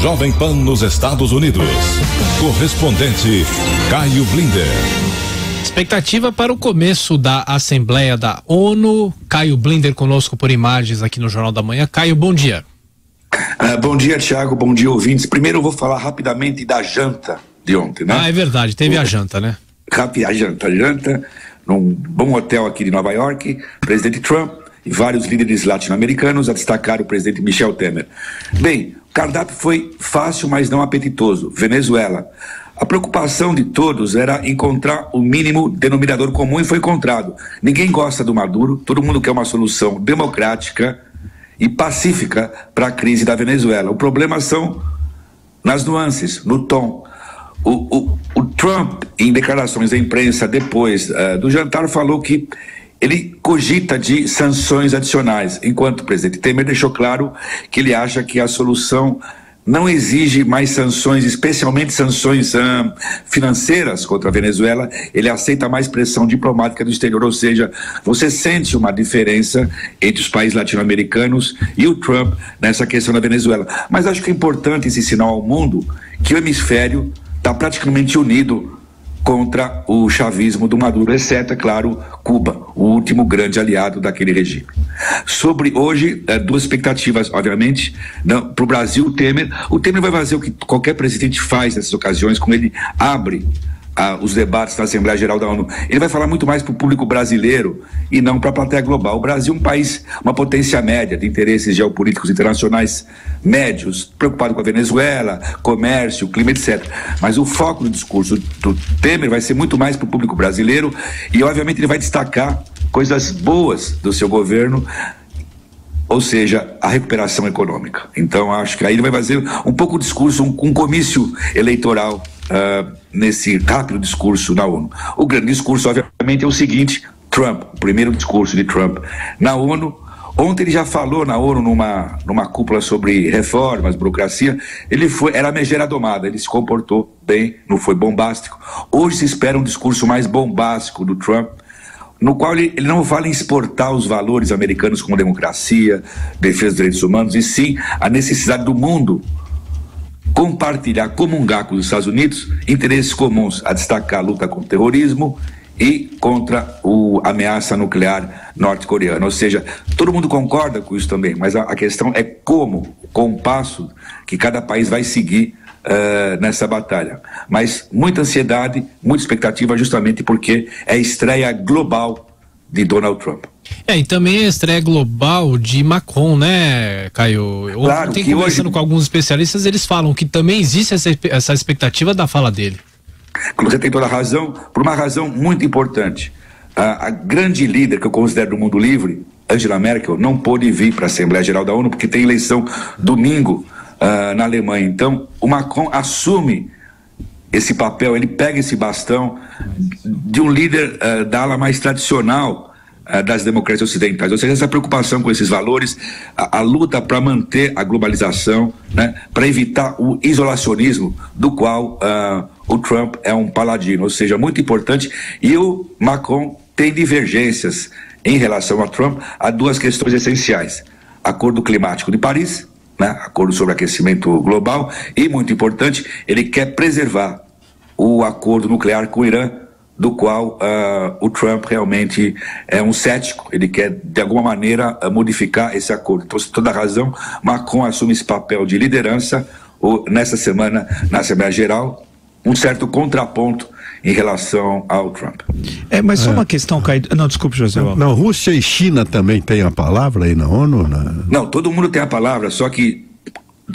Jovem Pan nos Estados Unidos. Correspondente Caio Blinder. Expectativa para o começo da Assembleia da ONU. Caio Blinder conosco por imagens aqui no Jornal da Manhã. Caio, bom dia. Bom dia, Thiago, bom dia, ouvintes. Primeiro eu vou falar rapidamente da janta de ontem, né? É verdade, teve a janta, né? A janta num bom hotel aqui de Nova York, presidente Trump e vários líderes latino-americanos, a destacar o presidente Michel Temer. Bem, o cardápio foi fácil, mas não apetitoso. Venezuela. A preocupação de todos era encontrar o mínimo denominador comum e foi encontrado. Ninguém gosta do Maduro, todo mundo quer uma solução democrática e pacífica para a crise da Venezuela. O problema são nas nuances, no tom. O Trump, em declarações à imprensa depois do jantar, falou que ele cogita de sanções adicionais, enquanto o presidente Temer deixou claro que ele acha que a solução não exige mais sanções, especialmente sanções financeiras contra a Venezuela. Ele aceita mais pressão diplomática do exterior, ou seja, você sente uma diferença entre os países latino-americanos e o Trump nessa questão da Venezuela. Mas acho que é importante esse sinal ao mundo que o hemisfério está praticamente unido contra o chavismo do Maduro, exceto, é claro, Cuba, o último grande aliado daquele regime. Sobre hoje, duas expectativas, obviamente, para o Brasil, o Temer vai fazer o que qualquer presidente faz nessas ocasiões, quando ele abre os debates na Assembleia Geral da ONU. Ele vai falar muito mais para o público brasileiro e não para a plateia global. O Brasil é um país, uma potência média de interesses geopolíticos internacionais médios, preocupado com a Venezuela, comércio, clima, etc. Mas o foco do discurso do Temer vai ser muito mais para o público brasileiro e, obviamente, ele vai destacar coisas boas do seu governo, ou seja, a recuperação econômica. Então, acho que aí ele vai fazer um pouco de discurso, um comício eleitoral nesse rápido discurso na ONU. O grande discurso, obviamente, é o seguinte: Trump, o primeiro discurso de Trump na ONU. Ontem ele já falou na ONU numa cúpula sobre reformas, burocracia. Era megera domada, ele se comportou bem, não foi bombástico. Hoje se espera um discurso mais bombástico do Trump, no qual ele não fala em exportar os valores americanos como democracia, defesa dos direitos humanos, e sim a necessidade do mundo compartilhar, comungar com os Estados Unidos interesses comuns, a destacar a luta contra o terrorismo e contra a ameaça nuclear norte-coreana. Ou seja, todo mundo concorda com isso também, mas a questão é como, com o passo que cada país vai seguir nessa batalha. Mas muita ansiedade, muita expectativa, justamente porque é a estreia global de Donald Trump. E também a estreia global de Macron, né, Caio? Claro, que conversando hoje, com alguns especialistas, eles falam que também existe essa expectativa da fala dele. Você tem toda a razão, por uma razão muito importante. A grande líder que eu considero do mundo livre, Angela Merkel, não pôde vir para a Assembleia Geral da ONU porque tem eleição domingo na Alemanha. Então, o Macron assume esse papel, ele pega esse bastão de um líder da ala mais tradicional das democracias ocidentais, ou seja, essa preocupação com esses valores, a luta para manter a globalização, né, para evitar o isolacionismo do qual o Trump é um paladino, ou seja, muito importante. E o Macron tem divergências em relação a Trump a duas questões essenciais: Acordo Climático de Paris, né, acordo sobre aquecimento global, e, muito importante, ele quer preservar o acordo nuclear com o Irã, do qual o Trump realmente é um cético. Ele quer, de alguma maneira, modificar esse acordo. Então, por toda razão, Macron assume esse papel de liderança nessa semana na Assembleia Geral, um certo contraponto em relação ao Trump. Mas só uma questão, Caio. Não, desculpe, José. Não, Rússia e China também têm a palavra aí na ONU? Não, todo mundo tem a palavra, só que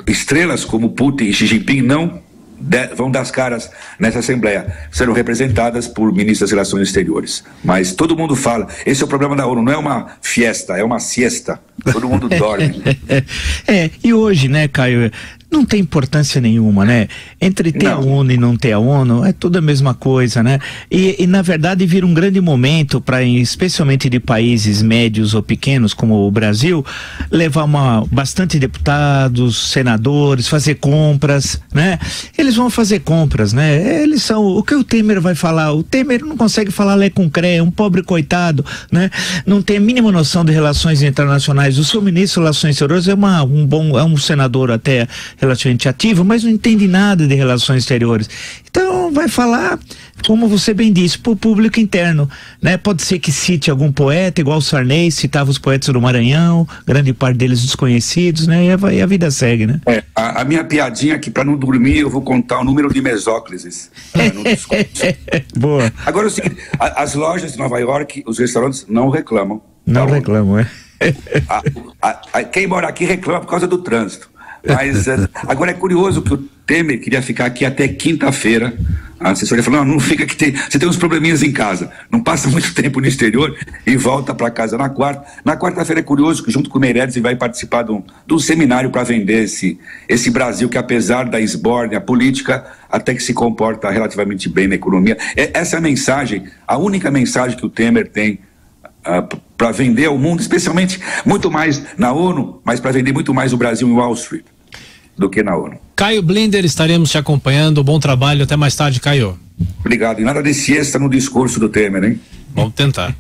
estrelas como Putin e Xi Jinping não vão dar as caras nessa Assembleia, serão representadas por ministros das Relações Exteriores. Mas todo mundo fala, esse é o problema da ONU, não é uma fiesta, é uma siesta, todo mundo dorme. E hoje, né, Caio, não tem importância nenhuma, né? Entre ter a ONU e não ter a ONU, é tudo a mesma coisa, né? E na verdade vira um grande momento para, especialmente de países médios ou pequenos como o Brasil, levar bastante deputados, senadores, fazer compras, né? Eles vão fazer compras, né? Eles são, o que o Temer vai falar? O Temer não consegue falar lé com cré, é um pobre coitado, né? Não tem a mínima noção de relações internacionais. O seu ministro de Relações Exteriores é um senador até relativamente ativo, mas não entende nada de relações exteriores. Então vai falar, como você bem disse, para o público interno, né? Pode ser que cite algum poeta, igual o Sarney citava os poetas do Maranhão, grande parte deles desconhecidos, né? E a vida segue, né? A minha piadinha aqui, para não dormir, eu vou contar o número de mesóclises. Boa. Agora é o seguinte, as lojas de Nova York, os restaurantes não reclamam. Não reclamam, Quem mora aqui reclama por causa do trânsito. Mas agora é curioso que o Temer queria ficar aqui até quinta-feira. A assessoria falou, não fica que você tem uns probleminhas em casa, não passa muito tempo no exterior e volta para casa na quarta. Na quarta-feira é curioso que junto com o Meirelles ele vai participar de um seminário para vender esse Brasil que, apesar da esbórnia política, até que se comporta relativamente bem na economia. Essa é a mensagem, a única mensagem que o Temer tem para vender ao mundo, especialmente muito mais na ONU, mas para vender muito mais o Brasil em Wall Street do que na ONU. Caio Blinder, estaremos te acompanhando. Bom trabalho, até mais tarde, Caio. Obrigado. E nada de siesta no discurso do Temer, hein? Vamos tentar.